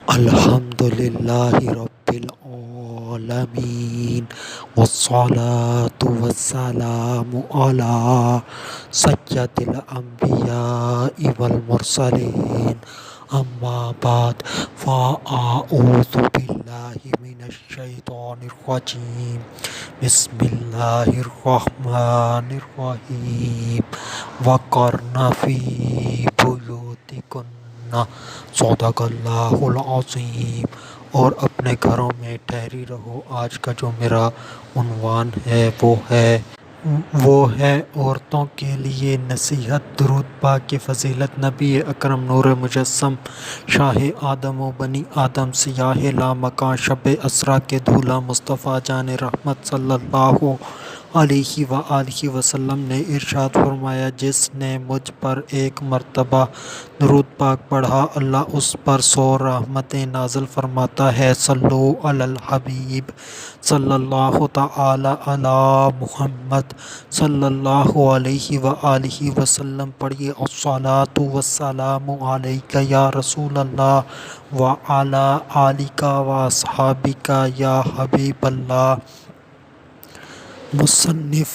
الحمدللہ رب العالمین والصلاة والسلام علی سید الانبیاء والمرسلین اما بعد فاعوذ باللہ من الشیطان الرجیم بسم اللہ الرحمن الرحیم وقرن فی بیوتکن صدق اللہ العظیم، اور اپنے گھروں میں ٹھہری رہو۔ آج کا جو میرا عنوان ہے وہ ہے عورتوں کے لیے نصیحت۔ درود پاک کی فضیلت نبی اکرم نور مجسم شاہ آدم و بنی آدم سیاہ لامکاں شب اسرا کے دولہا مصطفیٰ جان رحمت صلی اللہ علیہ وآلہ وسلم نے ارشاد فرمایا، جس نے مجھ پر ایک مرتبہ درود پاک پڑھا، اللہ اس پر 100 رحمتیں نازل فرماتا ہے۔ صلو علی الحبیب صلی اللہ تعالی علی محمد صلی اللہ علیہ وآلہ وسلم۔ پڑھیے، الصلاۃ والسلام علیک یا رسول اللہ وعلی آلک واصحابک یا حبیب اللہ۔ مصنف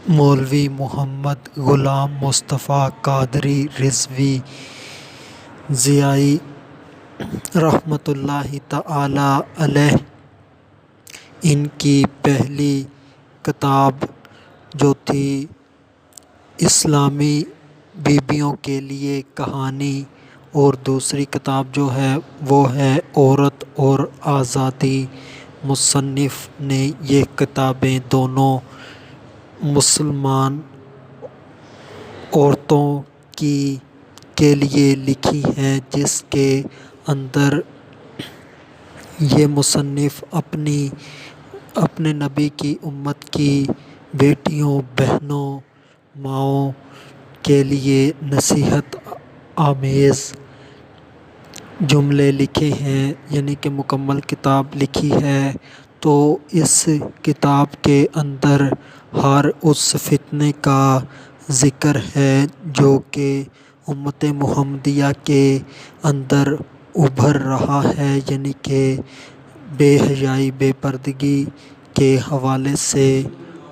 مولوی محمد غلام مصطفیٰ قادری رضوی ضیائی رحمۃ اللہ تعالی علیہ، ان کی پہلی کتاب جو تھی اسلامی بیویوں کے لیے کہانی، اور دوسری کتاب جو ہے وہ ہے عورت اور آزادی۔ مصنف نے یہ کتابیں دونوں مسلمان عورتوں کے لیے لکھی ہیں، جس کے اندر یہ مصنف اپنے نبی کی امت کی بیٹیوں، بہنوں، ماؤں کے لیے نصیحت آمیز جملے لکھے ہیں، یعنی کہ مکمل کتاب لکھی ہے۔ تو اس کتاب کے اندر ہر اس فتنے کا ذکر ہے جو کہ امت محمدیہ کے اندر ابھر رہا ہے، یعنی کہ بے حیائی، بے پردگی کے حوالے سے،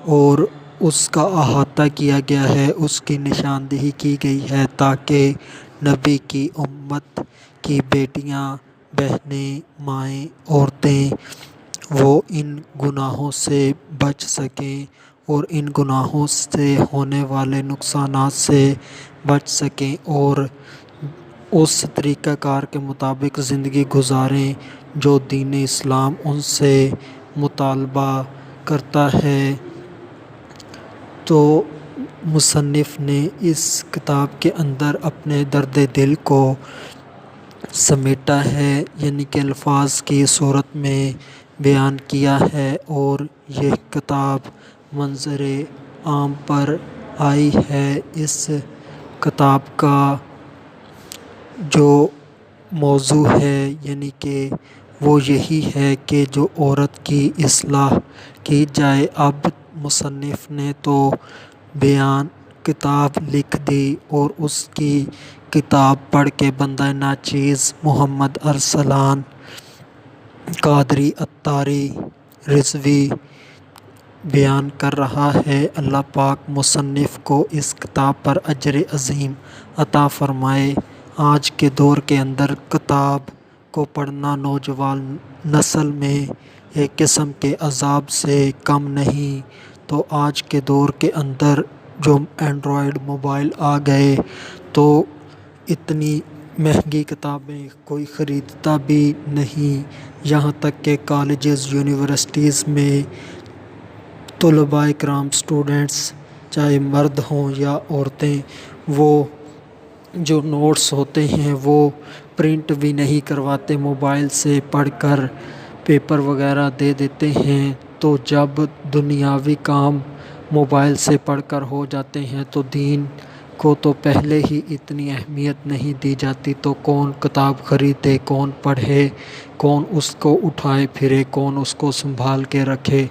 اور اس کا احاطہ کیا گیا ہے، اس کی نشاندہی کی گئی ہے، تاکہ نبی کی امت کی بیٹیاں، بہنیں، مائیں، عورتیں وہ ان گناہوں سے بچ سکیں اور ان گناہوں سے ہونے والے نقصانات سے بچ سکیں، اور اس طریقہ کار کے مطابق زندگی گزاریں جو دین اسلام ان سے مطالبہ کرتا ہے۔ تو مصنف نے اس کتاب کے اندر اپنے درد دل کو سمیٹا ہے، یعنی کہ الفاظ کی صورت میں بیان کیا ہے، اور یہ کتاب منظر عام پر آئی ہے۔ اس کتاب کا جو موضوع ہے، یعنی کہ وہ یہی ہے کہ جو عورت کی اصلاح کی جائے۔ اب مصنف نے تو بیان کتاب لکھ دی، اور اس کی کتاب پڑھ کے بندہ ناچیز محمد ارسلان قادری اتاری رضوی بیان کر رہا ہے۔ اللہ پاک مصنف کو اس کتاب پر اجر عظیم عطا فرمائے۔ آج کے دور کے اندر کتاب کو پڑھنا نوجوان نسل میں ایک قسم کے عذاب سے کم نہیں۔ تو آج کے دور کے اندر جو اینڈرائڈ موبائل آ گئے، تو اتنی مہنگی کتابیں کوئی خریدتا بھی نہیں، یہاں تک کہ کالجز، یونیورسٹیز میں طلباء کرام، اسٹوڈنٹس، چاہے مرد ہوں یا عورتیں، وہ جو نوٹس ہوتے ہیں وہ پرنٹ بھی نہیں کرواتے، موبائل سے پڑھ کر پیپر وغیرہ دے دیتے ہیں۔ تو جب دنیاوی کام موبائل سے پڑھ کر ہو جاتے ہیں، تو دین کو تو پہلے ہی اتنی اہمیت نہیں دی جاتی، تو کون کتاب خریدے، کون پڑھے، کون اس کو اٹھائے پھرے، کون اس کو سنبھال کے رکھے۔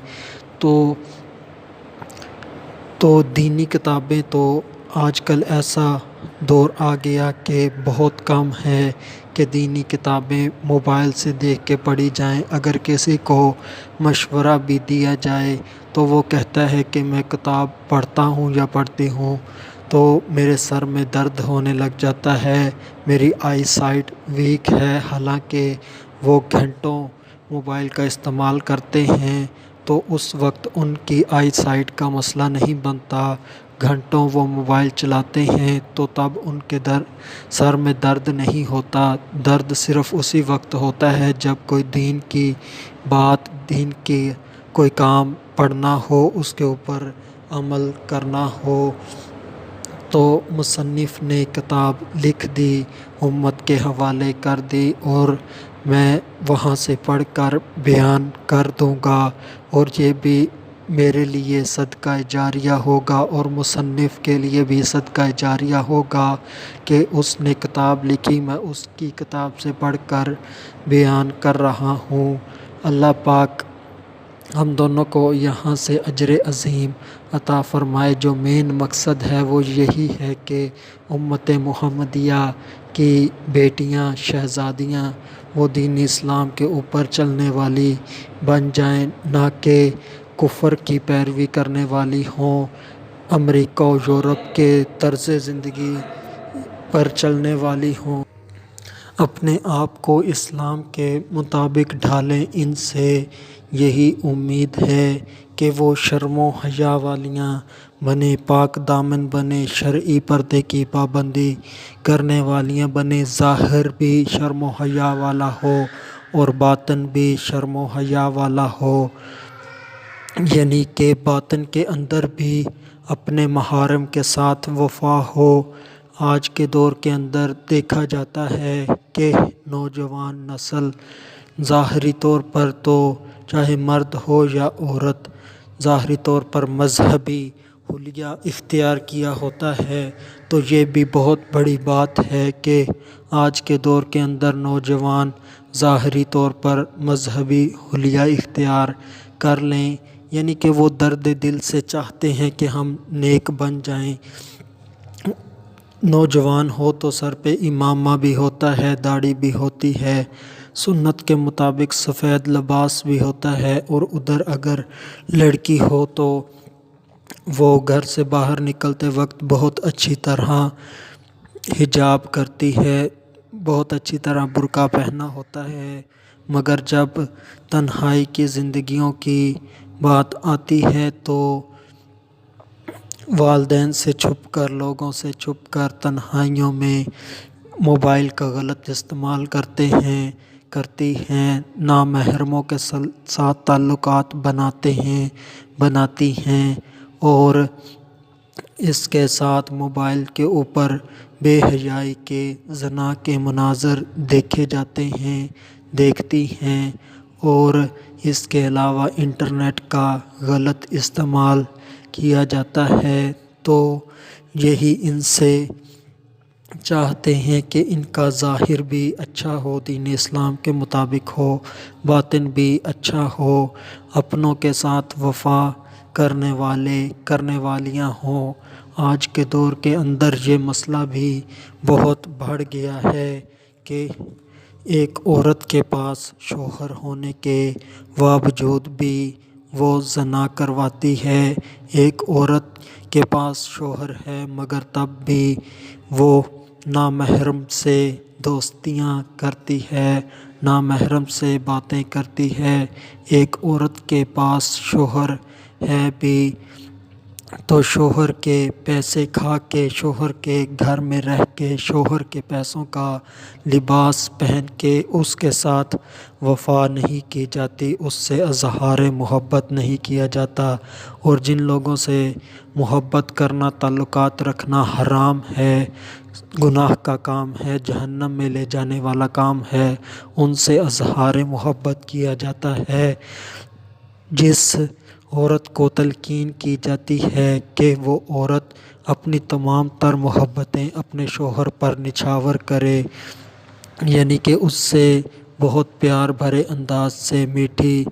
تو دینی کتابیں تو آج کل ایسا دور آ گیا کہ بہت کم ہے کہ دینی کتابیں موبائل سے دیکھ کے پڑھی جائیں۔ اگر کسی کو مشورہ بھی دیا جائے تو وہ کہتا ہے کہ میں کتاب پڑھتا ہوں یا پڑھتی ہوں تو میرے سر میں درد ہونے لگ جاتا ہے، میری آئی سائٹ ویک ہے، حالانکہ وہ گھنٹوں موبائل کا استعمال کرتے ہیں تو اس وقت ان کی آئی سائٹ کا مسئلہ نہیں بنتا۔ گھنٹوں وہ موبائل چلاتے ہیں تو تب ان کے سر میں درد نہیں ہوتا، درد صرف اسی وقت ہوتا ہے جب کوئی دین کی بات، دین کی کوئی کام پڑھنا ہو، اس کے اوپر عمل کرنا ہو۔ تو مصنف نے کتاب لکھ دی، امت کے حوالے کر دی اور میں وہاں سے پڑھ کر بیان کر دوں گا، اور یہ بھی میرے لیے صدقہ جاریہ ہوگا اور مصنف کے لیے بھی صدقہ جاریہ ہوگا کہ اس نے کتاب لکھی، میں اس کی کتاب سے پڑھ کر بیان کر رہا ہوں۔ اللہ پاک ہم دونوں کو یہاں سے اجر عظیم عطا فرمائے۔ جو مین مقصد ہے وہ یہی ہے کہ امت محمدیہ کی بیٹیاں، شہزادیاں وہ دین اسلام کے اوپر چلنے والی بن جائیں، نہ کہ کفر کی پیروی کرنے والی ہوں، امریکہ و یورپ کے طرز زندگی پر چلنے والی ہوں، اپنے آپ کو اسلام کے مطابق ڈھالیں۔ ان سے یہی امید ہے کہ وہ شرم و حیا والیاں بنیں، پاک دامن بنیں، شرعی پردے کی پابندی کرنے والیاں بنیں، ظاہر بھی شرم و حیا والا ہو اور باطن بھی شرم و حیا والا ہو، یعنی کہ باطن کے اندر بھی اپنے محارم کے ساتھ وفا ہو۔ آج کے دور کے اندر دیکھا جاتا ہے کہ نوجوان نسل ظاہری طور پر تو چاہے مرد ہو یا عورت، ظاہری طور پر مذہبی حلیہ اختیار کیا ہوتا ہے، تو یہ بھی بہت بڑی بات ہے کہ آج کے دور کے اندر نوجوان ظاہری طور پر مذہبی حلیہ اختیار کر لیں، یعنی کہ وہ درد دل سے چاہتے ہیں کہ ہم نیک بن جائیں۔ نوجوان ہو تو سر پہ امامہ بھی ہوتا ہے، داڑھی بھی ہوتی ہے، سنت کے مطابق سفید لباس بھی ہوتا ہے، اور ادھر اگر لڑکی ہو تو وہ گھر سے باہر نکلتے وقت بہت اچھی طرح حجاب کرتی ہے، بہت اچھی طرح برقع پہنا ہوتا ہے، مگر جب تنہائی کی زندگیوں کی بات آتی ہے تو والدین سے چھپ کر، لوگوں سے چھپ کر تنہائیوں میں موبائل کا غلط استعمال کرتی ہیں، نامحرموں کے ساتھ تعلقات بناتی ہیں، اور اس کے ساتھ موبائل کے اوپر بے حیائی کے، زنا کے مناظر دیکھے جاتے ہیں، دیکھتی ہیں، اور اس کے علاوہ انٹرنیٹ کا غلط استعمال کیا جاتا ہے۔ تو یہی ان سے چاہتے ہیں کہ ان کا ظاہر بھی اچھا ہو، دین اسلام کے مطابق ہو، باطن بھی اچھا ہو، اپنوں کے ساتھ وفا کرنے والیاں ہوں۔ آج کے دور کے اندر یہ مسئلہ بھی بہت بڑھ گیا ہے کہ ایک عورت کے پاس شوہر ہونے کے باوجود بھی وہ زنا کرواتی ہے، ایک عورت کے پاس شوہر ہے مگر تب بھی وہ نامحرم سے دوستیاں کرتی ہے، نامحرم سے باتیں کرتی ہے، ایک عورت کے پاس شوہر ہے بھی تو شوہر کے پیسے کھا کے، شوہر کے گھر میں رہ کے، شوہر کے پیسوں کا لباس پہن کے اس کے ساتھ وفا نہیں کی جاتی، اس سے اظہار محبت نہیں کیا جاتا، اور جن لوگوں سے محبت کرنا، تعلقات رکھنا حرام ہے، گناہ کا کام ہے، جہنم میں لے جانے والا کام ہے، ان سے اظہار محبت کیا جاتا ہے۔ جس عورت کو تلقین کی جاتی ہے کہ وہ عورت اپنی تمام تر محبتیں اپنے شوہر پر نچھاور کرے، یعنی کہ اس سے بہت پیار بھرے انداز سے میٹھی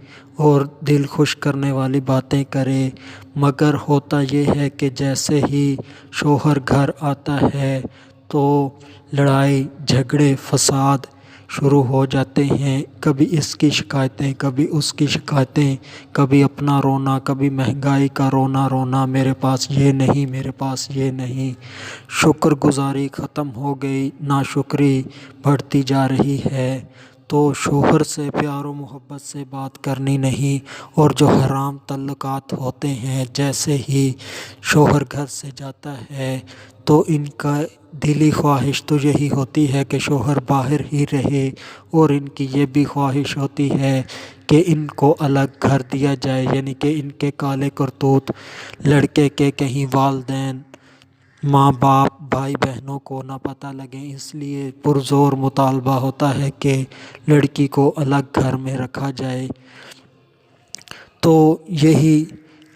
اور دل خوش کرنے والی باتیں کرے، مگر ہوتا یہ ہے کہ جیسے ہی شوہر گھر آتا ہے تو لڑائی جھگڑے فساد شروع ہو جاتے ہیں۔ کبھی اس کی شکایتیں، کبھی اس کی شکایتیں، کبھی اپنا رونا، کبھی مہنگائی کا رونا، میرے پاس یہ نہیں، میرے پاس یہ نہیں۔ شکر گزاری ختم ہو گئی، ناشکری بڑھتی جا رہی ہے۔ تو شوہر سے پیار و محبت سے بات کرنی نہیں، اور جو حرام تعلقات ہوتے ہیں، جیسے ہی شوہر گھر سے جاتا ہے تو ان کا دلی خواہش تو یہی ہوتی ہے کہ شوہر باہر ہی رہے، اور ان کی یہ بھی خواہش ہوتی ہے کہ ان کو الگ گھر دیا جائے، یعنی کہ ان کے کالے کرتوت لڑکے کے کہیں والدین، ماں باپ، بھائی بہنوں کو نہ پتہ لگیں، اس لیے پرزور مطالبہ ہوتا ہے کہ لڑکی کو الگ گھر میں رکھا جائے۔ تو یہی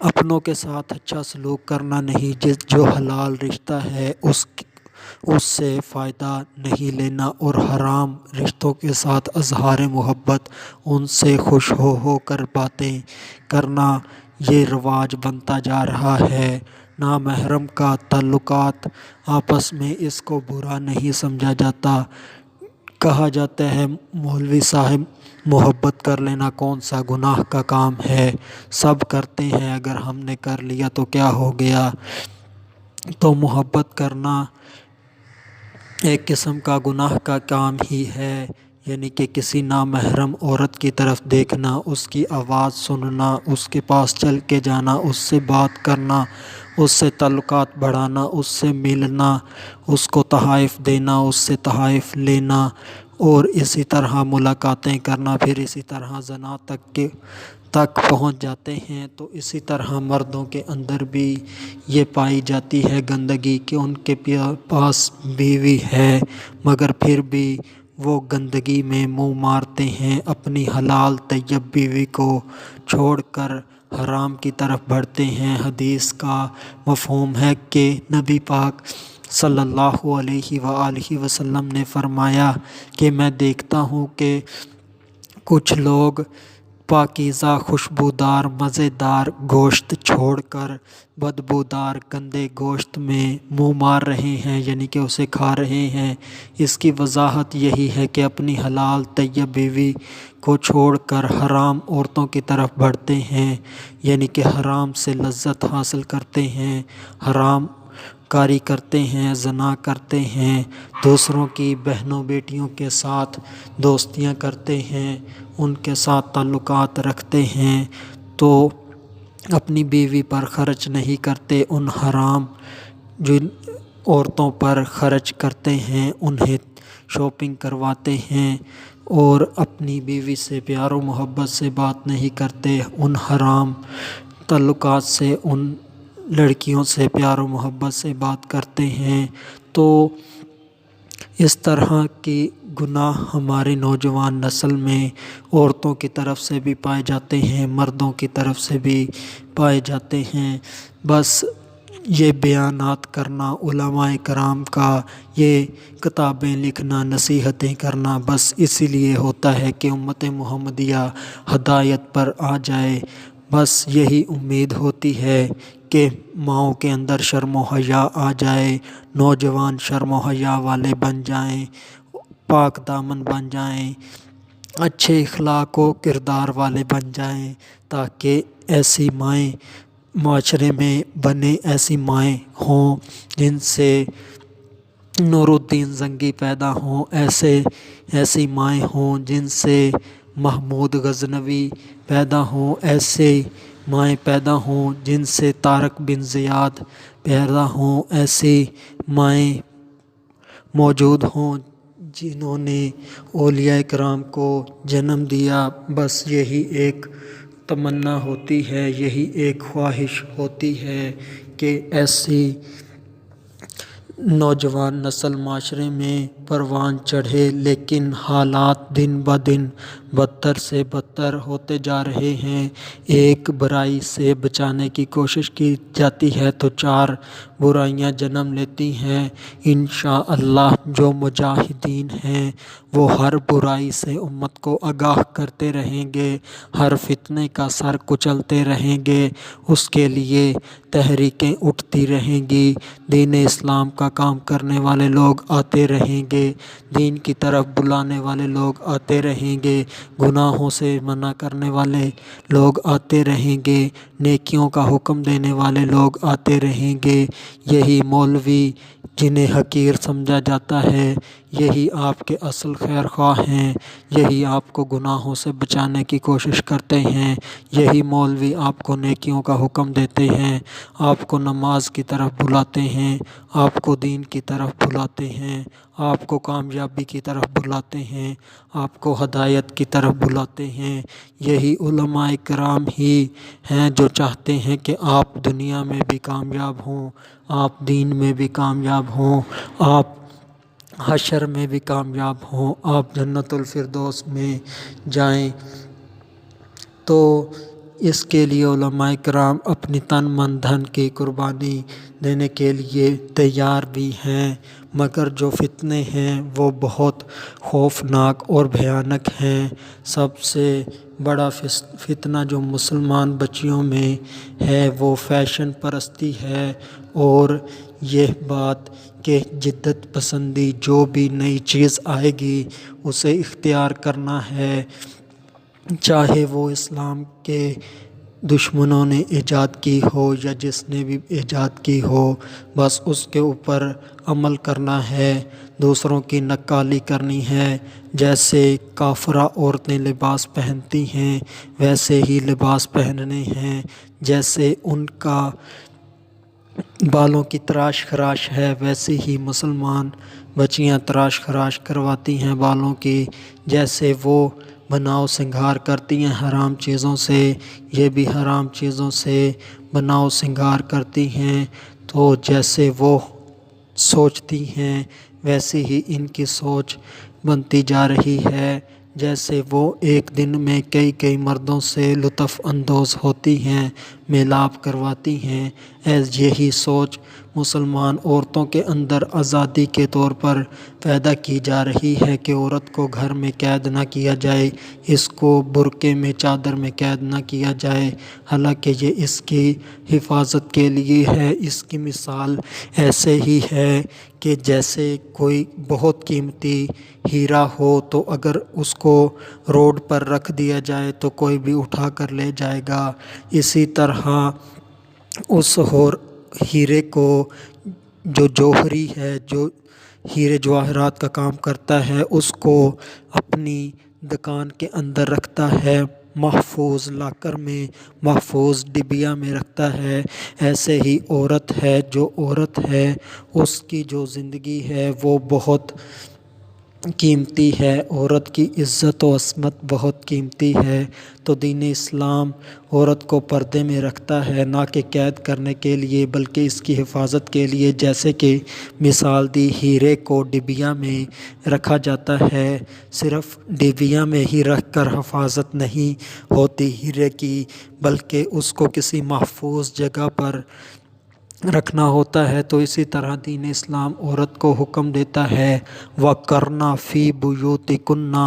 اپنوں کے ساتھ اچھا سلوک کرنا نہیں، جو حلال رشتہ ہے اس سے فائدہ نہیں لینا، اور حرام رشتوں کے ساتھ اظہار محبت، ان سے خوش ہو کر باتیں کرنا، یہ رواج بنتا جا رہا ہے۔ نامحرم کا تعلقات آپس میں، اس کو برا نہیں سمجھا جاتا۔ کہا جاتا ہے مولوی صاحب محبت کر لینا کون سا گناہ کا کام ہے، سب کرتے ہیں، اگر ہم نے کر لیا تو کیا ہو گیا۔ تو محبت کرنا ایک قسم کا گناہ کا کام ہی ہے، یعنی کہ کسی نامحرم عورت کی طرف دیکھنا، اس کی آواز سننا، اس کے پاس چل کے جانا، اس سے بات کرنا، اس سے تعلقات بڑھانا، اس سے ملنا، اس کو تحائف دینا، اس سے تحائف لینا، اور اسی طرح ملاقاتیں کرنا، پھر اسی طرح زنا تک پہنچ جاتے ہیں۔ تو اسی طرح مردوں کے اندر بھی یہ پائی جاتی ہے گندگی کہ ان کے پاس بیوی ہے، مگر پھر بھی وہ گندگی میں منہ مارتے ہیں، اپنی حلال طیب بیوی کو چھوڑ کر حرام کی طرف بڑھتے ہیں۔ حدیث کا مفہوم ہے کہ نبی پاک صلی اللہ علیہ وآلہ وسلم نے فرمایا کہ میں دیکھتا ہوں کہ کچھ لوگ پاکیزہ خوشبودار مزیدار گوشت چھوڑ کر بدبودار گندے گوشت میں منہ مار رہے ہیں، یعنی کہ اسے کھا رہے ہیں۔ اس کی وضاحت یہی ہے کہ اپنی حلال طیب بیوی کو چھوڑ کر حرام عورتوں کی طرف بڑھتے ہیں، یعنی کہ حرام سے لذت حاصل کرتے ہیں، حرام کاری کرتے ہیں، زنا کرتے ہیں، دوسروں کی بہنوں بیٹیوں کے ساتھ دوستیاں کرتے ہیں، ان کے ساتھ تعلقات رکھتے ہیں، تو اپنی بیوی پر خرچ نہیں کرتے، ان حرام جن عورتوں پر خرچ کرتے ہیں، انہیں شاپنگ کرواتے ہیں، اور اپنی بیوی سے پیار و محبت سے بات نہیں کرتے، ان حرام تعلقات سے، ان لڑکیوں سے پیار و محبت سے بات کرتے ہیں۔ تو اس طرح کی گناہ ہماری نوجوان نسل میں عورتوں کی طرف سے بھی پائے جاتے ہیں، مردوں کی طرف سے بھی پائے جاتے ہیں۔ بس یہ بیانات کرنا، علماء کرام کا یہ کتابیں لکھنا، نصیحتیں کرنا، بس اسی لیے ہوتا ہے کہ امت محمدیہ ہدایت پر آ جائے۔ بس یہی امید ہوتی ہے کہ ماؤں کے اندر شرم و حیا آ جائے، نوجوان شرم و حیا والے بن جائیں، پاک دامن بن جائیں، اچھے اخلاق و کردار والے بن جائیں، تاکہ ایسی مائیں معاشرے میں بنے، ایسی مائیں ہوں جن سے نور الدین زنگی پیدا ہوں، ایسی مائیں ہوں جن سے محمود غزنوی پیدا ہوں، ایسے مائیں پیدا ہوں جن سے طارق بن زیاد پیدا ہوں، ایسی مائیں موجود ہوں جنہوں نے اولیاء کرام کو جنم دیا۔ بس یہی ایک تمنا ہوتی ہے، یہی ایک خواہش ہوتی ہے کہ ایسی نوجوان نسل معاشرے میں پروان چڑھے، لیکن حالات دن بدن بدتر سے بدتر ہوتے جا رہے ہیں۔ ایک برائی سے بچانے کی کوشش کی جاتی ہے تو 4 برائیاں جنم لیتی ہیں۔ انشاءاللہ جو مجاہدین ہیں وہ ہر برائی سے امت کو آگاہ کرتے رہیں گے، ہر فتنے کا سر کچلتے رہیں گے، اس کے لیے تحریکیں اٹھتی رہیں گی، دین اسلام کا کام کرنے والے لوگ آتے رہیں گے، دین کی طرف بلانے والے لوگ آتے رہیں گے، گناہوں سے منع کرنے والے لوگ آتے رہیں گے، نیکیوں کا حکم دینے والے لوگ آتے رہیں گے۔ یہی مولوی جنہیں حقیر سمجھا جاتا ہے، یہی آپ کے اصل خیر خواہ ہیں، یہی آپ کو گناہوں سے بچانے کی کوشش کرتے ہیں، یہی مولوی آپ کو نیکیوں کا حکم دیتے ہیں، آپ کو نماز کی طرف بلاتے ہیں، آپ کو دین کی طرف بلاتے ہیں، آپ کو کامیابی کی طرف بلاتے ہیں، آپ کو ہدایت کی طرف بلاتے ہیں۔ یہی علماء کرام ہی ہیں جو چاہتے ہیں کہ آپ دنیا میں بھی کامیاب ہوں، آپ دین میں بھی کامیاب ہوں، آپ حشر میں بھی کامیاب ہوں، آپ جنت الفردوس میں جائیں۔ تو اس کے لیے علماء کرام اپنی تن من دھن کی قربانی دینے کے لیے تیار بھی ہیں، مگر جو فتنے ہیں وہ بہت خوفناک اور بھیانک ہیں۔ سب سے بڑا فتنہ جو مسلمان بچیوں میں ہے وہ فیشن پرستی ہے، اور یہ بات کہ جدت پسندی، جو بھی نئی چیز آئے گی اسے اختیار کرنا ہے، چاہے وہ اسلام کے دشمنوں نے ایجاد کی ہو یا جس نے بھی ایجاد کی ہو، بس اس کے اوپر عمل کرنا ہے، دوسروں کی نکالی کرنی ہے۔ جیسے کافرہ عورتیں لباس پہنتی ہیں ویسے ہی لباس پہننے ہیں، جیسے ان کا بالوں کی تراش خراش ہے ویسے ہی مسلمان بچیاں تراش خراش کرواتی ہیں بالوں کی، جیسے وہ بناؤ سنگھار کرتی ہیں حرام چیزوں سے، یہ بھی حرام چیزوں سے بناؤ سنگھار کرتی ہیں۔ تو جیسے وہ سوچتی ہیں ویسے ہی ان کی سوچ بنتی جا رہی ہے، جیسے وہ ایک دن میں کئی مردوں سے لطف اندوز ہوتی ہیں، میلاب کرواتی ہیں، یہی سوچ مسلمان عورتوں کے اندر آزادی کے طور پر پیدا کی جا رہی ہے کہ عورت کو گھر میں قید نہ کیا جائے، اس کو برقعے میں چادر میں قید نہ کیا جائے، حالانکہ یہ اس کی حفاظت کے لیے ہے۔ اس کی مثال ایسے ہی ہے کہ جیسے کوئی بہت قیمتی ہیرا ہو تو اگر اس کو روڈ پر رکھ دیا جائے تو کوئی بھی اٹھا کر لے جائے گا، اسی طرح اس ہیرے کو جو جوہری ہے، جو ہیرے جواہرات کا کام کرتا ہے، اس کو اپنی دکان کے اندر رکھتا ہے، محفوظ لاکر میں، محفوظ ڈبیا میں رکھتا ہے۔ ایسے ہی عورت ہے، جو عورت ہے اس کی جو زندگی ہے وہ بہت قیمتی ہے، عورت کی عزت و عصمت بہت قیمتی ہے۔ تو دین اسلام عورت کو پردے میں رکھتا ہے، نہ کہ قید کرنے کے لیے بلکہ اس کی حفاظت کے لیے، جیسے کہ مثال دی ہیرے کو ڈبیا میں رکھا جاتا ہے، صرف ڈبیا میں ہی رکھ کر حفاظت نہیں ہوتی ہیرے کی، بلکہ اس کو کسی محفوظ جگہ پر رکھنا ہوتا ہے۔ تو اسی طرح دین اسلام عورت کو حکم دیتا ہے وَقَرْنَ فِي بُيُوتِكُنَّ،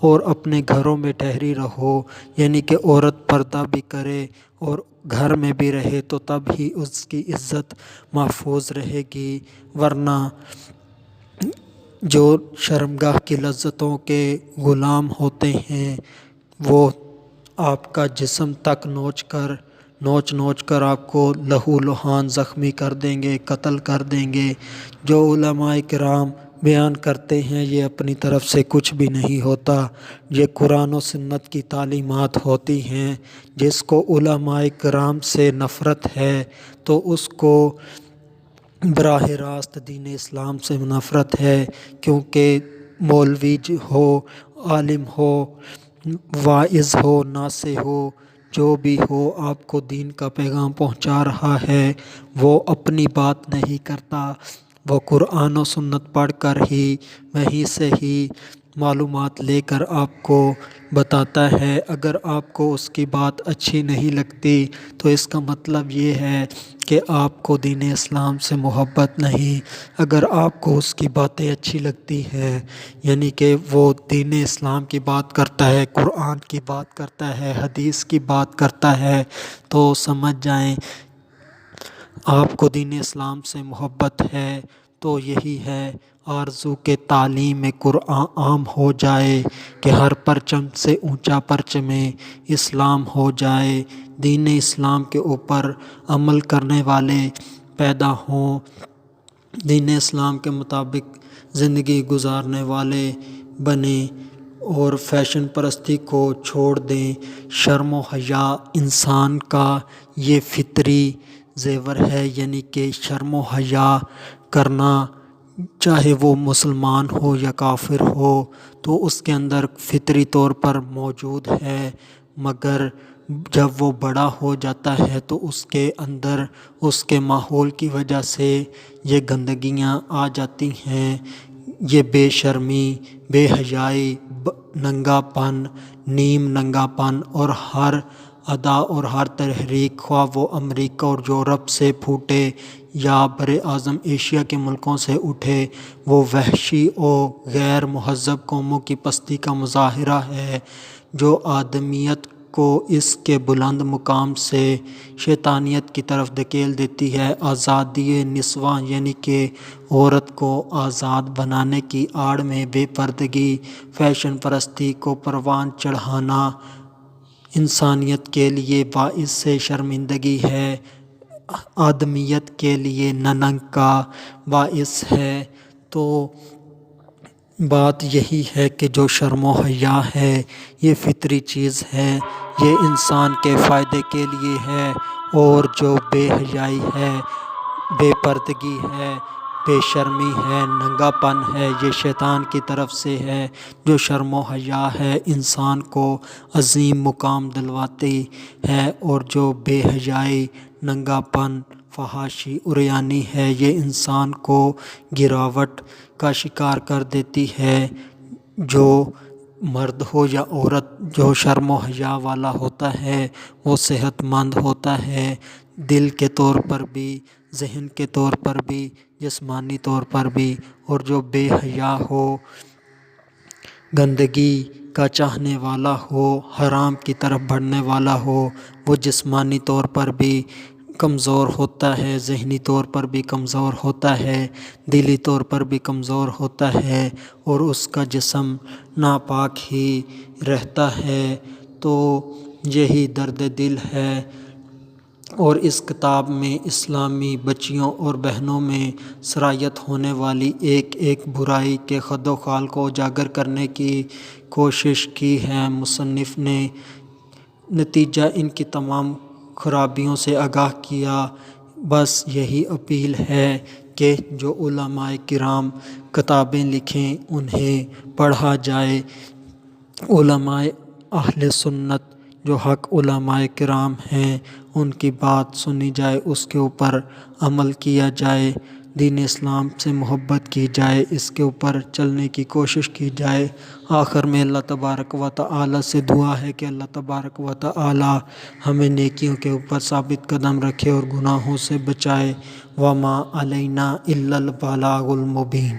اور اپنے گھروں میں ٹھہری رہو، یعنی کہ عورت پردہ بھی کرے اور گھر میں بھی رہے تو تب ہی اس کی عزت محفوظ رہے گی، ورنہ جو شرمگاہ کی لذتوں کے غلام ہوتے ہیں وہ آپ کا جسم تک نوچ کر آپ کو لہو لہان زخمی کر دیں گے، قتل کر دیں گے۔ جو علماء کرام بیان کرتے ہیں یہ اپنی طرف سے کچھ بھی نہیں ہوتا، یہ قرآن و سنت کی تعلیمات ہوتی ہیں۔ جس کو علماء کرام سے نفرت ہے تو اس کو براہ راست دین اسلام سے نفرت ہے، کیونکہ مولوی ہو، عالم ہو، واعظ ہو، ناصح ہو، جو بھی ہو آپ کو دین کا پیغام پہنچا رہا ہے، وہ اپنی بات نہیں کرتا، وہ قرآن و سنت پڑھ کر ہی وہیں سے ہی معلومات لے کر آپ کو بتاتا ہے۔ اگر آپ کو اس کی بات اچھی نہیں لگتی تو اس کا مطلب یہ ہے کہ آپ کو دین اسلام سے محبت نہیں۔ اگر آپ کو اس کی باتیں اچھی لگتی ہیں، یعنی کہ وہ دین اسلام کی بات کرتا ہے، قرآن کی بات کرتا ہے، حدیث کی بات کرتا ہے، تو سمجھ جائیں آپ کو دین اسلام سے محبت ہے۔ تو یہی ہے آرزو کہ تعلیم قرآن عام ہو جائے، کہ ہر پرچم سے اونچا پرچم اسلام ہو جائے، دین اسلام کے اوپر عمل کرنے والے پیدا ہوں، دین اسلام کے مطابق زندگی گزارنے والے بنیں اور فیشن پرستی کو چھوڑ دیں۔ شرم و حیا انسان کا یہ فطری زیور ہے، یعنی کہ شرم و حیا کرنا، چاہے وہ مسلمان ہو یا کافر ہو، تو اس کے اندر فطری طور پر موجود ہے، مگر جب وہ بڑا ہو جاتا ہے تو اس کے اندر اس کے ماحول کی وجہ سے یہ گندگیاں آ جاتی ہیں۔ یہ بے شرمی، بے حیائی، ننگا پن، نیم ننگا پن، اور ہر ادا اور ہر تحریک، خواہ وہ امریکہ اور یورپ سے پھوٹے یا بر اعظم ایشیا کے ملکوں سے اٹھے، وہ وحشی اور غیر مہذب قوموں کی پستی کا مظاہرہ ہے، جو آدمیت کو اس کے بلند مقام سے شیطانیت کی طرف دھکیل دیتی ہے۔ آزادی نسواں، یعنی کہ عورت کو آزاد بنانے کی آڑ میں بے پردگی، فیشن پرستی کو پروان چڑھانا انسانیت کے لیے باعث شرمندگی ہے، آدمیت کے لیے ننگ کا باعث ہے۔ تو بات یہی ہے کہ جو شرم و حیا ہے یہ فطری چیز ہے، یہ انسان کے فائدے کے لیے ہے، اور جو بے حیائی ہے، بے پردگی ہے، بے شرمی ہے، ننگا پن ہے، یہ شیطان کی طرف سے ہے۔ جو شرم و حیا ہے انسان کو عظیم مقام دلواتی ہے، اور جو بے حیائی، ننگا پن، فحاشی، عریانی ہے، یہ انسان کو گراوٹ کا شکار کر دیتی ہے۔ جو مرد ہو یا عورت جو شرم و حیا والا ہوتا ہے وہ صحت مند ہوتا ہے، دل کے طور پر بھی، ذہن کے طور پر بھی، جسمانی طور پر بھی۔ اور جو بے حیا ہو، گندگی کا چاہنے والا ہو، حرام کی طرف بڑھنے والا ہو، وہ جسمانی طور پر بھی کمزور ہوتا ہے، ذہنی طور پر بھی کمزور ہوتا ہے، دلی طور پر بھی کمزور ہوتا ہے، اور اس کا جسم ناپاک ہی رہتا ہے۔ تو یہی درد دل ہے، اور اس کتاب میں اسلامی بچیوں اور بہنوں میں سرایت ہونے والی ایک ایک برائی کے خد و خال کو اجاگر کرنے کی کوشش کی ہے مصنف نے۔ نتیجہ ان کی تمام خرابیوں سے آگاہ کیا۔ بس یہی اپیل ہے کہ جو علماء کرام کتابیں لکھیں انہیں پڑھا جائے، علماء اہل سنت جو حق علماء کرام ہیں ان کی بات سنی جائے، اس کے اوپر عمل کیا جائے، دین اسلام سے محبت کی جائے، اس کے اوپر چلنے کی کوشش کی جائے۔ آخر میں اللہ تبارک و تعالی سے دعا ہے کہ اللہ تبارک و تعالی ہمیں نیکیوں کے اوپر ثابت قدم رکھے اور گناہوں سے بچائے۔ وما علینا الا البلاغ المبین۔